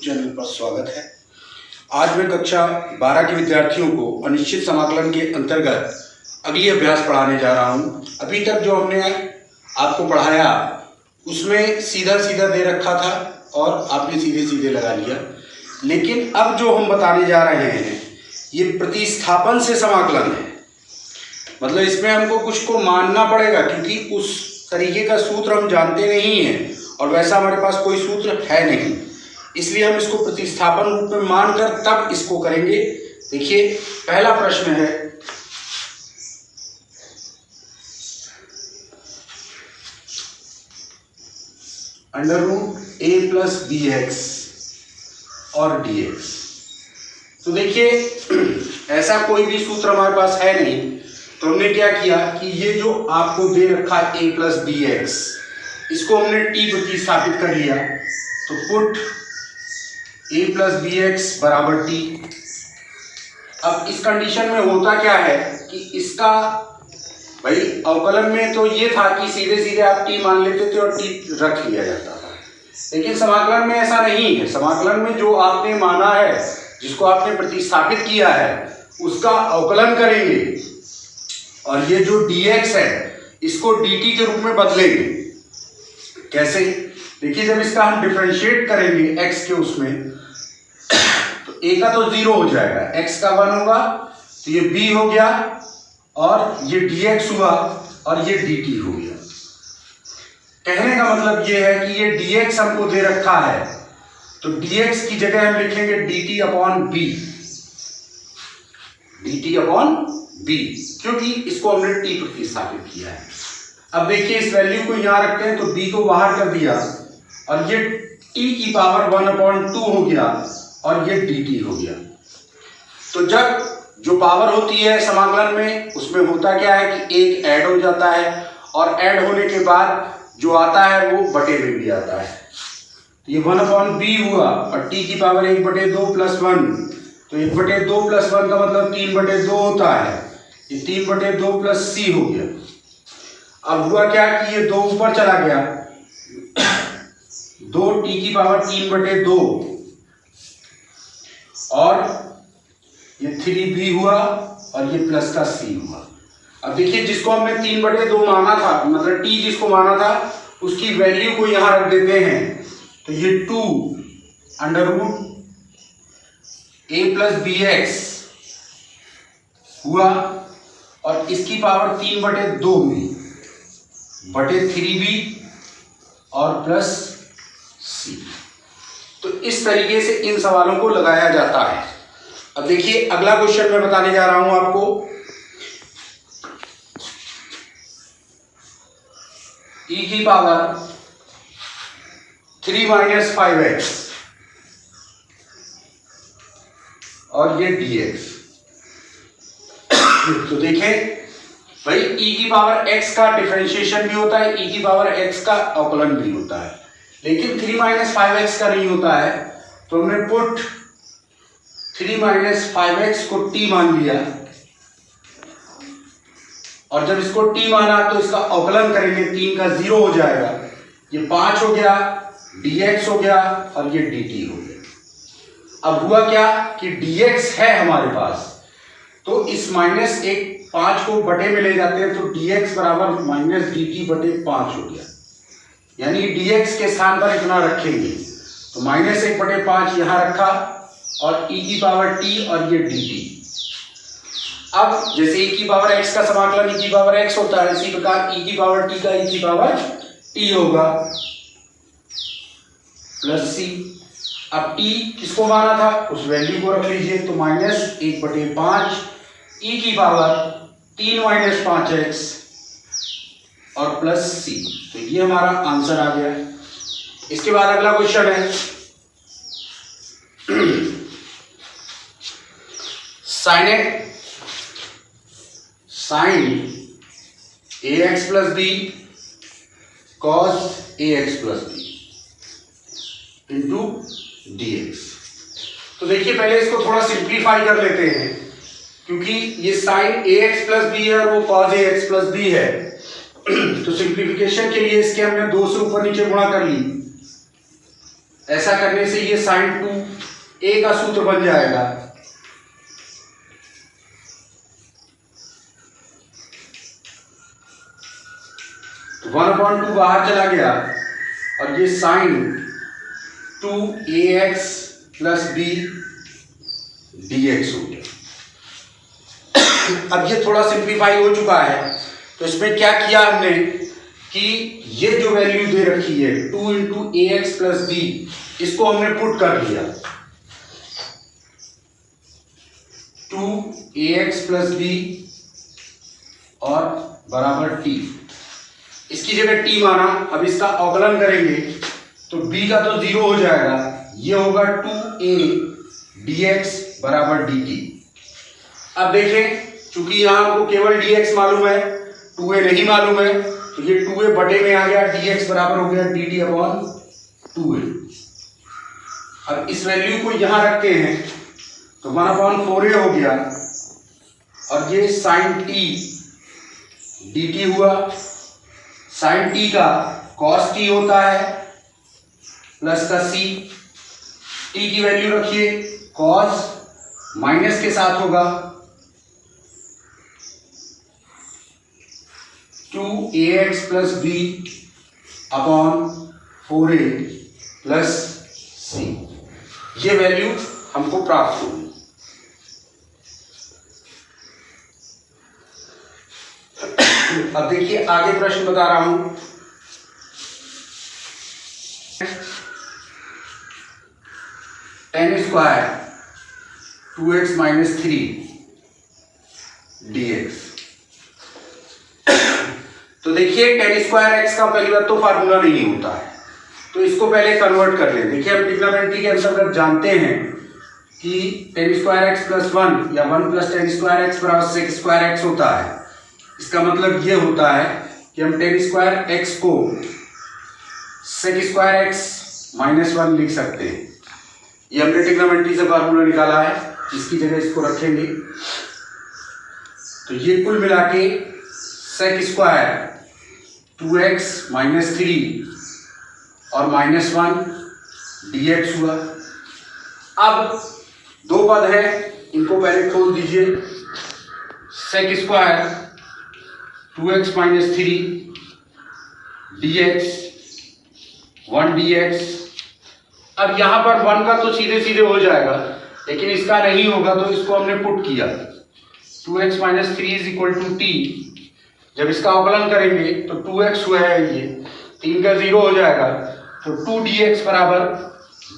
Channel पर स्वागत है। आज मैं कक्षा 12 के विद्यार्थियों को अनिश्चित समाकलन के अंतर्गत अगली अभ्यास पढ़ाने जा रहा हूं। अभी तक जो हमने आपको पढ़ाया उसमें सीधा सीधा दे रखा था और आपने सीधे सीधे लगा लिया, लेकिन अब जो हम बताने जा रहे हैं ये प्रतिस्थापन से समाकलन है। मतलब इसमें हमको कुछ को मानना पड़ेगा, क्योंकि उस तरीके का सूत्र हम जानते नहीं हैं और वैसा हमारे पास कोई सूत्र है नहीं, इसलिए हम इसको प्रतिस्थापन रूप में मानकर तब इसको करेंगे। देखिए पहला प्रश्न है, √a + bx और dx। तो देखिए ऐसा कोई भी सूत्र हमारे पास है नहीं, तो हमने क्या किया कि ये जो आपको दे रखा है a + bx, इसको हमने t प्रतिस्थापित कर लिया। तो पुट a + bx = t। अब इस कंडीशन में होता क्या है कि इसका भाई अवकलन में तो ये था कि सीधे सीधे आप t मान लेते थे और t रख लिया जाता था, लेकिन समाकलन में ऐसा नहीं है। समाकलन में जो आपने माना है, जिसको आपने प्रतिस्थापित किया है, उसका अवकलन करेंगे और ये जो dx है इसको dt के रूप में बदलेंगे। कैसे? देखिए जब इसका हम डिफरेंशिएट करेंगे x के उसमें, तो a का तो 0 हो जाएगा, x का 1 होगा, तो ये b हो गया और ये dx हुआ और ये dt हो गया। कहने का मतलब ये है कि ये dx हमको दे रखा है, तो dx की जगह हम लिखेंगे dt/b, dt/b, क्योंकि इसको हमने t प्रतिस्थापित किया है। अब देखिए इस वैल्यू को यहां रखते हैं, तो b को बाहर कर दिया और ये t⁴ हो गया और ये dt हो गया। तो जब जो पावर होती है समाकलन में, उसमें होता क्या है कि एक ऐड हो जाता है और ऐड होने के बाद जो आता है वो बटे में भी आता है। ये 1/b हुआ और t⁴ 1/2 + 1, तो 1/2 + 1 का मतलब 3/2 होता है, ये 3/2 + c हो गया। अब हुआ क्या कि ये 2 ऊपर चला गया, 2t⁵ 3/2 और ये 3b हुआ और ये प्लस का c हुआ। अब देखिए जिसको हमने 3/2 माना था, मतलब t जिसको माना था, उसकी वैल्यू को यहां रख देते हैं, तो ये 2 √a + bx हुआ और इसकी पावर 3/2 में बटे 3b और प्लस c। तो इस तरीके से इन सवालों को लगाया जाता है। अब देखिए अगला क्वेश्चन मैं बताने जा रहा हूं आपको। e⁻³ - 5x और ये dx। तो देखें भाई e⁻x का डिफरेंशिएशन भी होता है, e⁻x का अवकलन भी होता है, लेकिन 3 - 5x का नहीं होता है। तो हमने पुट 3 - 5x को t मान लिया और जब इसको t माना तो इसका अवकलन करेंगे, 3 का 0 हो जाएगा, ये 5 हो गया, dx हो गया और ये dt हो गया। अब हुआ क्या कि dx है हमारे पास, तो इस -1/5 को बटे में ले जाते हैं, तो dx = -dt/5 हो गया। यानी dx के स्थान पर इतना रखेंगे, तो -1/5 यहां रखा और e⁻t और ये dt। अब जैसे e⁻x का समाकलन e⁻x होता है, इसी प्रकार e⁻t का e⁻t होगा प्लस c। अब t किसको माना था, उस वैल्यू को रख लीजिए, तो -1/5 e⁻3 - 5x और प्लस c। तो ये हमारा आंसर आ गया। इसके बाद अगला क्वेश्चन है, sin ax + b cos ax + b dx। तो देखिए पहले इसको थोड़ा सिंप्लीफाई कर लेते हैं, क्योंकि ये sin ax + b है और वो cos ax + b है। तो सिंप्लीफिकेशन के लिए इसके हमने 2 से ऊपर नीचे गुणा कर ली, ऐसा करने से ये sin 2a का सूत्र बन जाएगा। तो 1/2 बाहर चला गया और ये sin 2ax plus b dx हो गया। अब ये थोड़ा सिंप्लीफाई हो चुका है, तो इसमें क्या किया हमने कि ये जो वैल्यू दे रखी है 2 इंटू ए एक्स प्लस बी, इसको हमने पुट कर दिया 2ax प्लस बी और बराबर t। इसकी जगह t माना, अब इसका अवकलन करेंगे तो b का तो 0 हो जाएगा, ये होगा 2a dx बराबर dt। अब देखें, चूंकि यहां हमको केवल dx मालूम है, 2a नहीं मालूम है, तो ये 2a बटे में आ गया, dx बराबर हो गया dt अपॉन 2a। अब इस वैल्यू को यहां रखते हैं तो 1/4a हो गया और ये sin t dt हुआ। sin t का cos t होता है प्लस का c, t की वैल्यू रखिए, cos माइनस के साथ होगा 2ax plus b upon 4a plus c। ये वैल्यू हमको प्राप्त होगी। अब देखिए आगे प्रश्न बता रहा हूं। tan square 2x minus 3 dx। तो देखिए tan स्क्वायर x का पहली बात तो फार्मूला नहीं होता है, तो इसको पहले कन्वर्ट कर लें। देखिए हम ट्रिग्नोमेट्री के अंतर्गत जानते हैं कि tan स्क्वायर x प्लस 1 या 1 प्लस tan स्क्वायर x बराबर sec स्क्वायर x होता है। इसका मतलब ये होता है कि हम tan स्क्वायर x को sec स्क्वायर x माइनस 1 लिख सकते हैं। ये हमने ट्रिग्नोमेट्री से फार्मूला निकाला है, इसकी जगह इसको रखेंगे तो ये कुल मिला के sec स्क्वायर 2x माइनस 3 और माइनस 1 dx हुआ। अब दो पद है, इनको पहले खोल दीजिए। sec square 2x minus 3 dx 1 dx। अब यहां पर 1 का तो सीधे सीधे हो जाएगा, लेकिन इसका नहीं होगा, तो इसको हमने पुट किया 2x minus 3 is equal to t। जब इसका अवकलन करेंगे तो 2x हुआ है, ये 3 का 0 हो जाएगा, तो 2 dx बराबर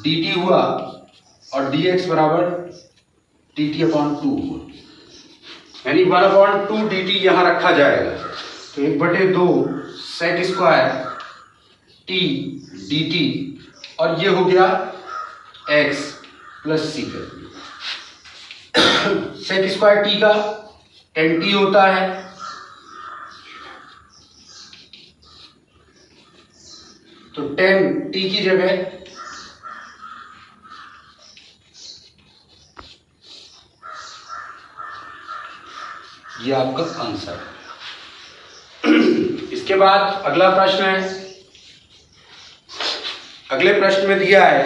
dt हुआ और dx बराबर dt अपॉन 2 हुआ, यानी 1/2 dt यहां रखा जाएगा। तो 1/2 sec स्क्वायर t dt और ये हो गया x प्लस c कर दिया। sec स्क्वायर t का tan t होता है, तो tan t की जगह ये आपका आंसर है। इसके बाद अगला प्रश्न है। अगले प्रश्न में दिया है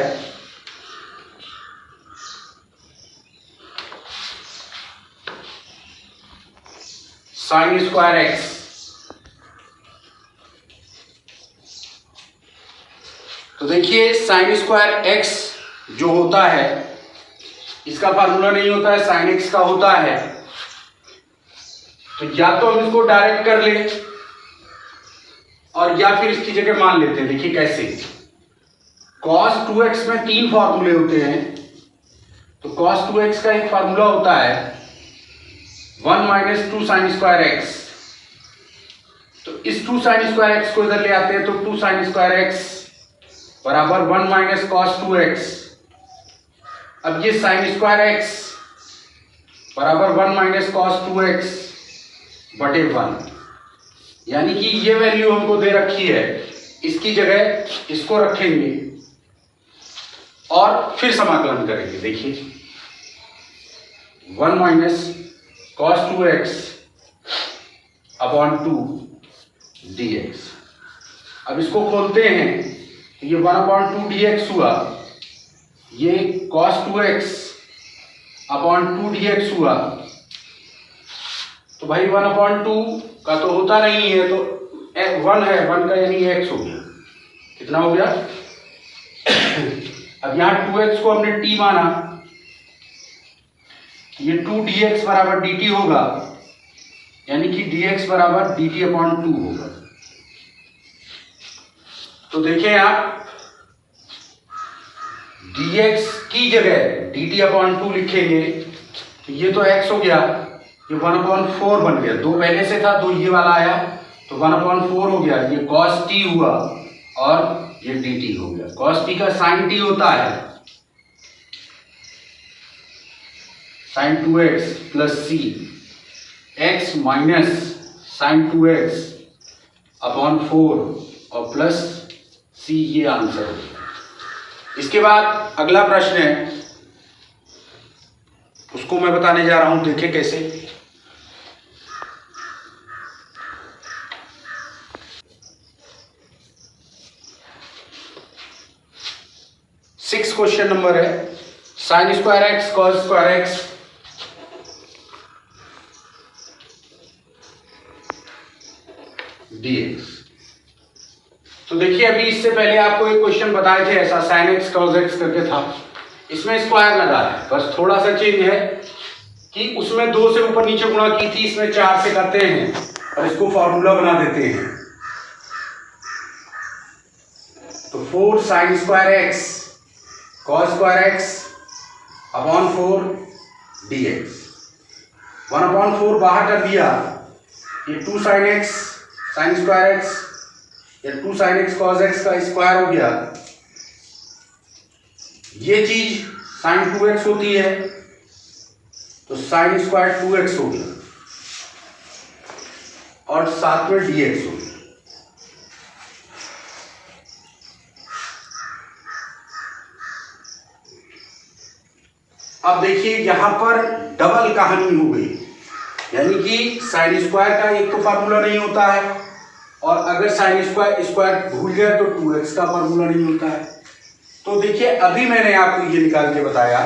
sin स्क्वायर x। तो देखिए sin स्क्वायर x जो होता है, इसका फार्मूला नहीं होता है, sin x का होता है। तो या तो हम इसको डायरेक्ट कर लें और या फिर इसकी जगह मान लेते हैं। देखिए कैसे, cos 2x में 3 फार्मूले होते हैं। तो cos 2x का एक फार्मूला होता है 1 माइनस 2 sin स्क्वायर x। तो इस 2 sin स्क्वायर x को इधर ले आते हैं, तो 2 sin स्क्वायर x बराबर 1 माइनस cos 2x। अब ये sin स्क्वायर x बराबर 1 माइनस cos 2x बटे 1, यानी कि ये वैल्यू हमको दे रखी है, इसकी जगह इसको रखेंगे और फिर समाकलन करेंगे। देखिए 1 minus cos 2x upon 2 dx। अब इसको खोलते हैं, ये 1/2 dx हुआ ये cos 2x अपॉन 2dx हुआ, तो भाई 1/2 का तो होता नहीं है, तो 1 है, 1 का यानी x हो गया। कितना हो गया? अब यहाँ 2x को हमने t माना, ये 2dx बराबर dt होगा, यानी कि dx बराबर dt/2 होगा। तो देखें आप, dx की जगह dt/2 लिखेंगे, तो ये तो x हो गया, ये 1/4 बन गया, 2 पहले से था, 2 ये वाला आया, तो 1/4 हो गया, ये cos t हुआ और ये dt हो गया। cos t का sin t होता है sin 2x plus c, x minus sin 2x upon 4 और प्लस c, ये आंसर है। इसके बाद अगला प्रश्न है, उसको मैं बताने जा रहा हूं, देखें कैसे। क्वेश्चन नंबर है, sin square x cos square x dx। तो देखिए, अभी इससे पहले आपको एक क्वेश्चन बताए थे ऐसा, sin x cos x करके था, इसमें स्क्वायर लगा है, बस थोड़ा सा चेंज है कि उसमें 2 से ऊपर नीचे गुणा की थी, इसमें 4 से करते हैं और इसको फॉर्मूला बना देते हैं। तो 4 sin square x cos square x upon 4 dx, 1/4 बाहर कर दिया, ये 2 sin x sin square x या 2 sin x cos x का स्क्वायर हो गया, ये चीज sin 2x होती है, तो sin स्क्वायर 2x हो गया और साथ में dx हो गया। अब देखिए, यहां पर डबल कहानी हो गई, यानी कि साइन स्क्वायर का एक तो फार्मूला नहीं होता है, और अगर साइन स्क्वायर भूल गए तो 2x का फार्मूला नहीं होता है। तो देखिए, अभी मैंने आपको ये निकाल के बताया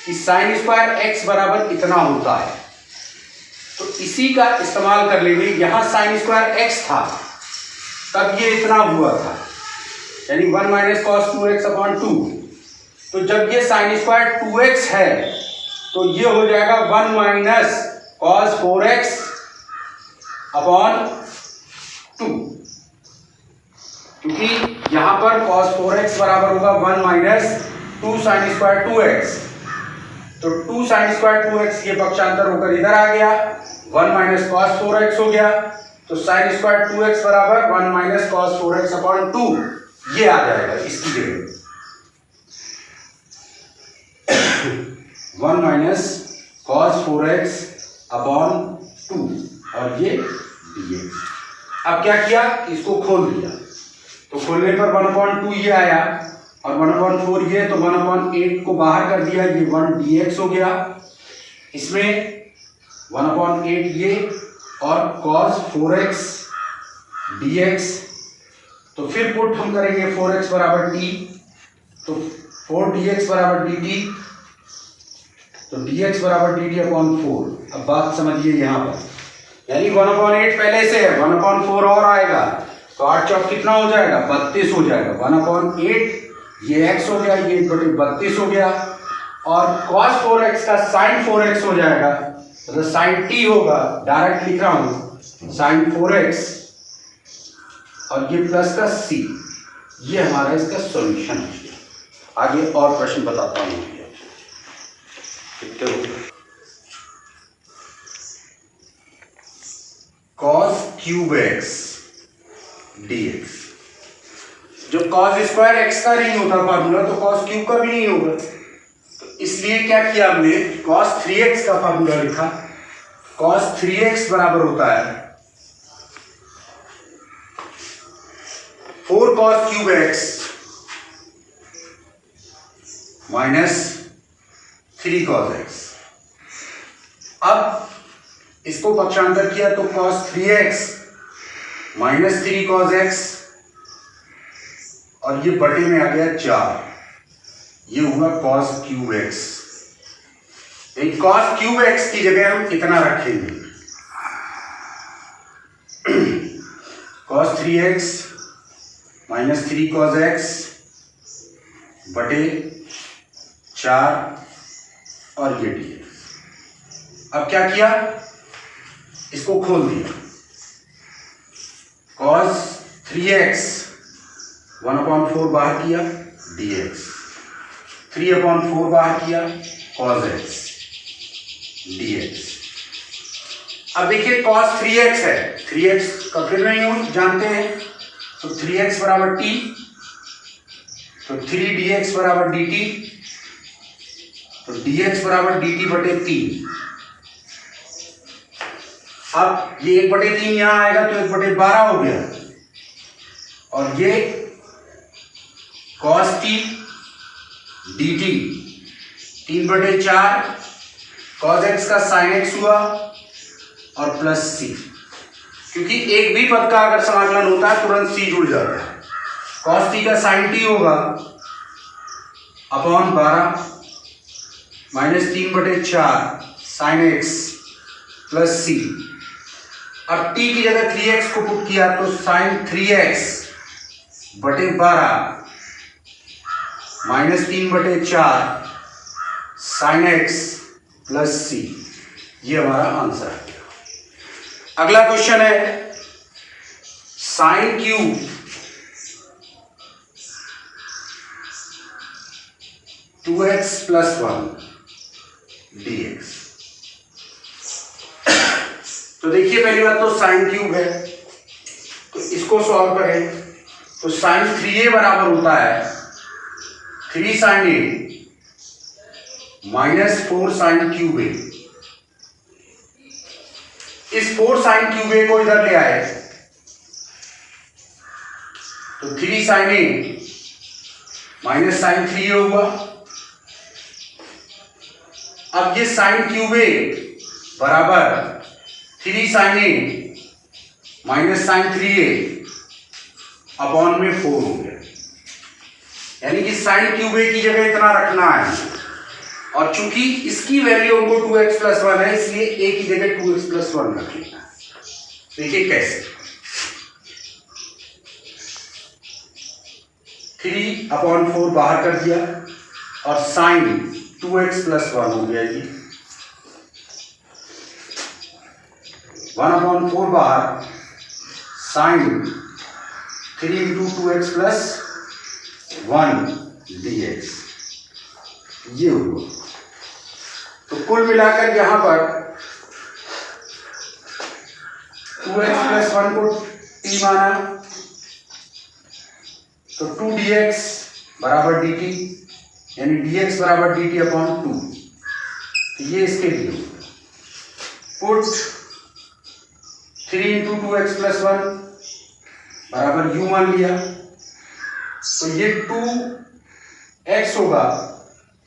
कि साइन स्क्वायर x बराबर इतना होता है, तो इसी का इस्तेमाल कर लेंगे। यहां साइन स्क्वायर x था तब ये इतना हुआ था, यानी 1 माइनस cos 2x अपॉन 2। तो जब ये साइन स्क्वायर 2x है तो ये हो जाएगा 1 माइनस cos 4x अपॉन 2, क्योंकि यहां पर cos 4x बराबर होगा 1 माइनस 2 साइन स्क्वायर 2x। तो 2 साइन स्क्वायर 2x ये पक्षांतर होकर इधर आ गया, 1 माइनस cos 4x हो गया, तो साइन स्क्वायर 2x बराबर 1 माइनस cos 4x अपॉन 2, ये आ जाएगा इसकी जगह 1 माइनस cos 4x अपॉन 2 और ये dx। अब क्या किया, इसको खोल दिया, तो खोलने पर 1/2 ये आया और 1/4 ये, तो 1/8 को बाहर कर दिया, ये 1 dx हो गया, इसमें 1/8 ये और cos 4x dx। तो फिर पुट हम करेंगे 4x बराबर t, तो 4 dx बराबर dt, तो dx बराबर dt अपॉन 4। अब बात समझिए यहाँ पर, यानी 1/8 पहले से है, 1/4 और आएगा, तो 8 चौक कितना हो जाएगा, 32 हो जाएगा। 1/8 ये x हो गया, ये 32 हो गया, और cos 4x का sin 4x हो जाएगा, मतलब sin t होगा, डायरेक्ट लिख रहा हूँ sin 4x और ये प्लस का c, ये हमारा इसका सॉल्यूशन है। आगे और प्रश्न बताता हूँ। cos क्यूब x dx, जो cos स्क्वायर x का नहीं होता फार्मूला, तो cos क्यूब का भी नहीं होगा, तो इसलिए क्या किया हमने, cos 3x का फार्मूला लिखा। cos 3x बराबर होता है 4 cos cube x minus 3 cos x। अब इसको पक्षांतर किया तो cos 3x minus 3 cos x, और ये बटे में आ गया 4, ये हुआ cos क्यूब x। एक cos क्यूब x की जगह हम कितना रखेंगे, cos 3x minus 3 cos x बटे 4 और ये dx। अब क्या किया, इसको खोल दिया, cos 3x 1/4 बाहर किया dx, 3/4 बाहर किया cos x dx। अब देखिए cos 3x है, 3x का फिर नहीं हो जानते हैं, तो 3x बराबर t, तो 3 dx बराबर dt, तो dx बराबर dt बटे 3। अब ये 1/3 यहां आएगा तो 1/12 हो गया, और ये cos t dt 3/4 cos x का sin x हुआ और प्लस c, क्योंकि एक भी पद का अगर समाकलन होता है तुरंत c जुड़ जाता है। cos t का sin t होगा upon 12 minus 3/4 sin x plus c। अब t की जगह 3x को पुट किया तो sin 3x बटे 12 minus 3/4 sin x plus c, ये हमारा आंसर है। अगला क्वेश्चन है sin cube 2x plus 1 dx। तो देखिए पहली बात तो sin क्यूब है, तो इसको सॉल्व करें तो sin 3a बराबर होता है 3 sin a minus 4 sin cube a। इस 4 sin क्यूब a को इधर ले आए तो 3 sin a minus sin 3a हुआ। अब ये sin क्यूब a बराबर 3 sin a minus sin 3a upon में 4 हो गया, यानी कि sin क्यूब a की जगह इतना रखना है, और चूंकि इसकी वैल्यू हमको 2x प्लस 1 है इसलिए a की जगह 2x प्लस 1 रख लेना है। देखिए कैसे, 3/4 बाहर कर दिया और sin 2x प्लस 1 हो गया जी, 1/4 बाहर sin 3 into 2x plus 1 dx, ये हुआ। तो कुल मिलाकर यहां पर 2x प्लस 1 को t माना, तो 2 dx बराबर dt, यानी dx बराबर dt अपॉन 2, तो ये इसके लिए पुट 3 into 2x प्लस 1 बराबर u मान लिया, तो ये 2x होगा,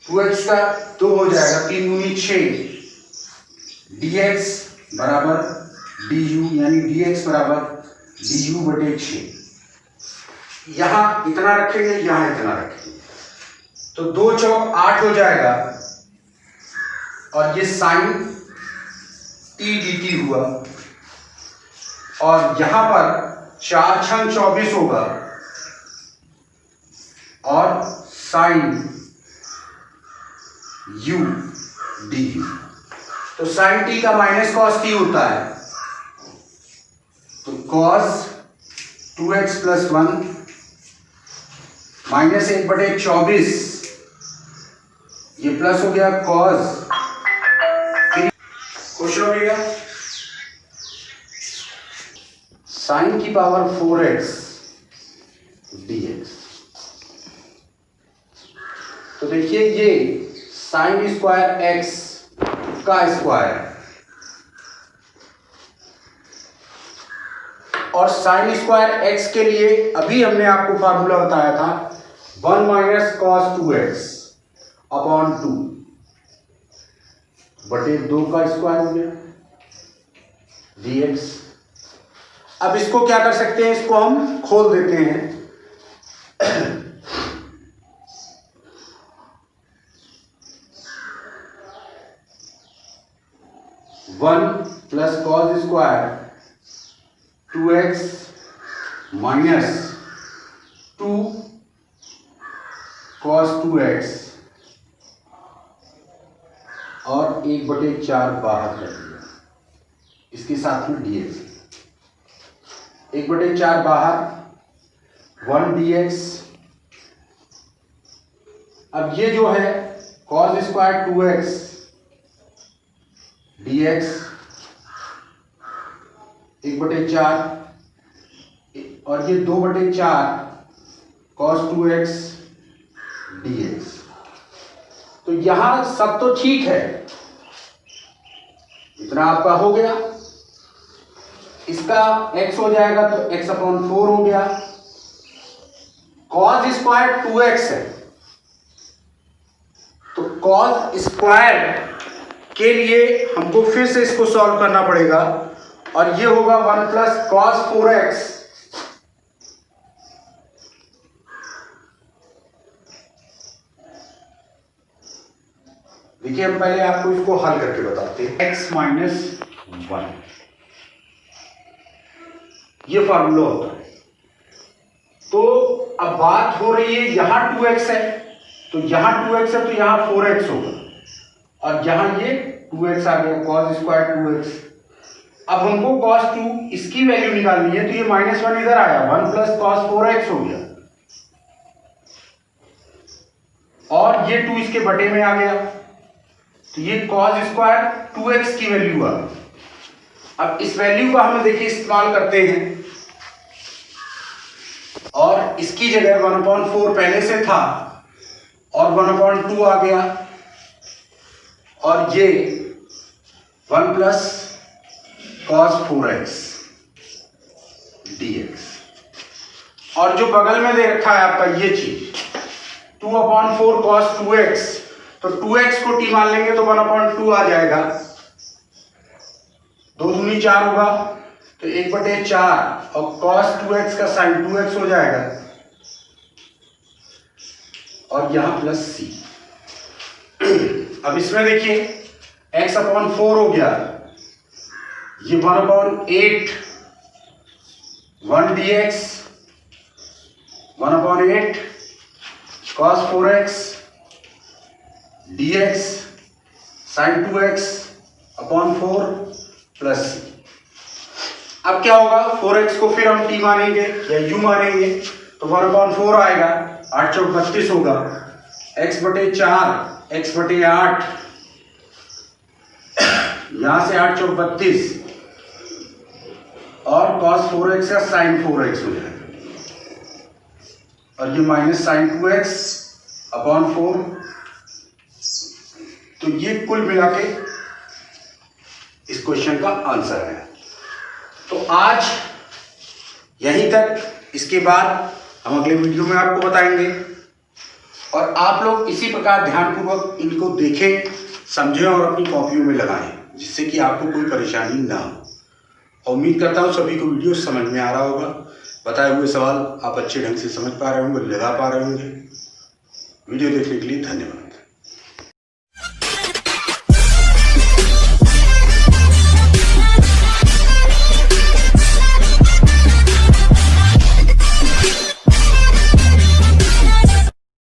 2x का 2 हो जाएगा, 3 दूनी 6 dx बराबर du, यानी dx बराबर du बटे 6। यहां इतना रखेंगे, यहां इतना रखेंगे, तो 2 चौक 8 हो जाएगा, और ये sin t dt हुआ, और यहां पर 4 छंग 24 होगा, और sin u du, तो sin t का माइनस cos t होता है, तो cos 2x प्लस 1 माइनस 1/24, ये प्लस हो गया cos, क्वेश्चन हो गया sin की पावर 4x dx। तो देखिए ये sin स्क्वायर x का स्क्वायर, और sin स्क्वायर x के लिए अभी हमने आपको फार्मूला बताया था 1 माइनस cos 2x अपॉन 2 बटे 2 का स्क्वायर हो गया dx। अब इसको क्या कर सकते हैं, इसको हम खोल देते हैं, 1 plus cos square 2x minus 2 cos 2x और 1/4 बाहर कर दिया, इसके साथ में dx 1/4 बाहर 1 dx। अब ये जो है कॉस स्क्वायर 2x dx 1/4 और ये 2/4 cos 2x dx। तो यहां सब तो ठीक है, इतना आपका हो गया। इसका x हो जाएगा तो x/4 हो गया। cos स्क्वायर 2x है तो cos स्क्वायर के लिए हमको फिर से इसको सॉल्व करना पड़ेगा और ये होगा 1 प्लस कॉस 4x देखिए हम पहले आपको इसको हल करके बताते हैं। x माइनस 1 ये फॉर्मूला होता है। तो अब बात हो रही है यहां 2x है तो यहां 2x है तो यहां 4x होगा और यहां ये 2x आ गया cos स्क्वायर 2x। अब हमको cos 2 इसकी वैल्यू निकालनी है तो ये -1 इधर आया 1 प्लस cos 4x हो गया और ये 2 इसके बटे में आ गया तो ये cos स्क्वायर 2x की वैल्यू आ गई। अब इस वैल्यू का हम देखिए इस्तेमाल करते हैं और इसकी जगह 1/4 पहले से था और 1/2 आ गया और ये 1 प्लस cos 4x dx और जो बगल में दे रखा है आपका ये चीज 2/4 cos 2x तो 2x को t मान लेंगे तो 1/2 आ जाएगा, 2 दूनी 4 होगा तो 1/4 और cos 2x का साइन 2x हो जाएगा और यहां प्लस c। अब इसमें देखिए x/4 हो गया, ये 1/8 1 dx 1/8 cos 4x dx sin 2x upon 4 plus c। अब क्या होगा 4x को फिर हम t मानेंगे या u मानेंगे तो 1/4 आएगा, 8 चौक 32 होगा, x/4 x/8 यहां से 8 चौक 32 और cos 4x का sin 4x हो जाएगा और ये माइनस sin 2x अपॉन 4। तो ये कुल मिला के इस क्वेश्चन का आंसर है। तो आज यहीं तक, इसके बाद हम अगले वीडियो में आपको बताएंगे और आप लोग इसी प्रकार ध्यानपूर्वक इनको देखें, समझें और अपनी कॉपियों में लगाएं जिससे कि आपको कोई परेशानी ना हो। उम्मीद करता हूँ सभी को वीडियो समझ में आ रहा होगा। बताए हुए सवाल आप अच्छे ढंग से समझ पा रहे होंगे, लगा पा रहे होंगे। वीडियो देखने के लिए धन्यवाद।